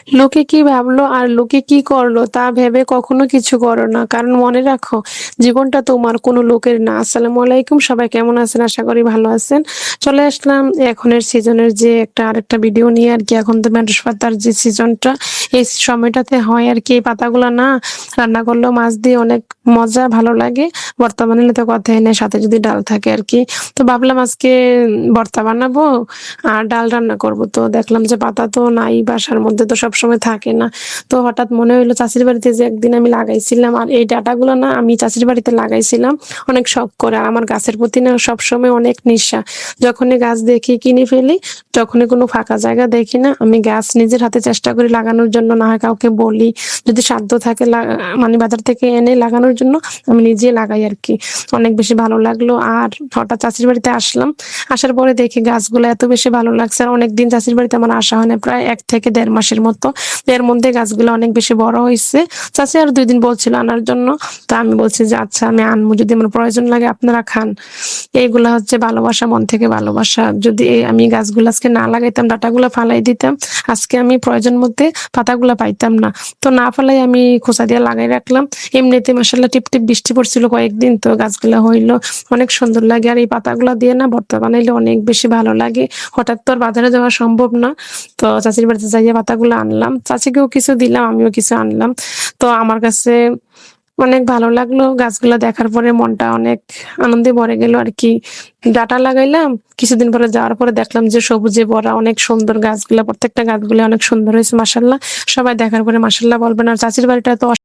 লোকে কি ভাবলো আর লোকে কি করলো তা ভেবে কখনো কিছু করো না। কারণ মনে রাখো, জীবনটা তোমার, কোনো লোকের না। আসসালামু আলাইকুম, সবাই কেমন আছেন? আশা করি ভালো আছেন। চলে আসলাম এখনের সিজনের যে আরেকটা ভিডিও নিয়ে আরকি। এখন তো ঢেঁড়স পাতার যে সিজনটা, এই সময়টাতে হয় আরকি। এই পাতাগুলা না রান্না করলেও মাছ দিয়ে অনেক মজা, ভালো লাগে। ভর্তা বানালে তো কথাই নেই, সাথে যদি ডাল থাকে আরকি। তো ভাবলাম আজকে ভর্তা বানাবো আর ডাল রান্না করব। তো দেখলাম যে পাতা তো নাই, বাসার মধ্যে তো সবসময় থাকে না। তো হঠাৎ মনে হইলো চাচির বাড়িতে যে একদিন আমি লাগাইছিলাম, আর এই ডাঁটাগুলো না আমি চাচির বাড়িতে লাগাইছিলাম অনেক শখ করে। আর আমার গাছের প্রতি না সবসময় অনেক নেশা। যখনই গাছ দেখি কিনে ফেলি, যখনই কোনো ফাঁকা জায়গা দেখি না, আমি গাছ নিজের হাতে চেষ্টা করি লাগানোর জন্য, না হয় কাউকে বলি। যদি সাধ্য থাকে মানে বাজার থেকে এনে লাগানোর জন্য আমি নিজে লাগাই আরকি। অনেক বেশি ভালো লাগলো। আর হঠাৎ চাচির বাড়িতে আসলাম। আসার পরে দেখি গাছগুলো এত বেশি ভালো লাগছে। আর অনেকদিন চাচির বাড়িতে আমার আসা হয় না, প্রায় ১ থেকে ১.৫ মাসের মতো। এর মধ্যে গাছগুলো অনেক বেশি বড় হইছে। চাচি আর ২ দিন বলছিল আনার জন্য। তো আমি বলছি যে, "আচ্ছা আমি আনবো, যদি আমার প্রয়োজন লাগে আপনারা খান।" এইগুলা হচ্ছে ভালোবাসা, মন থেকে ভালোবাসা। যদি আমি গাছগুলো আজকে না লাগাইতাম, ডাঁটাগুলা ফালাই দিতাম, আজকে আমি প্রয়োজন মতে পাতাগুলা পাইতাম না। তো না ফালাই আমি খোসা দিয়ে লাগাই রাখলাম। এমনিতে মাশাআল্লাহ টিপটিপ বৃষ্টি পড়ছিল কয়েকদিন, তো গাছগুলা হইলো। অনেক সুন্দর লাগে। আর এই পাতাগুলা দিয়ে না ভর্তা বানাইলে অনেক বেশি ভালো লাগে। হঠাৎ তো আর বাজারে যাওয়া সম্ভব না। তো চাচির বাড়িতে যাইয়া পাতাগুলো আনলাম। চাচিকেও কিছু দিলাম, আমিও কিছু আনলাম। তো আমার কাছে অনেক ভালো লাগলো। গাছগুলা দেখার পরে মনটা অনেক আনন্দে ভরে গেল আরকি। ডাঁটা লাগাইলাম। কিছুদিন পরে যাওয়ার পরে দেখলাম যে সবুজে ভরা, অনেক সুন্দর গাছগুলা। প্রত্যেকটা গাছগুলা অনেক সুন্দর হয়েছে মাশাআল্লাহ। সবাই দেখার পরে মাশাআল্লাহ বলবেন। আর চাচির বাড়িটা তো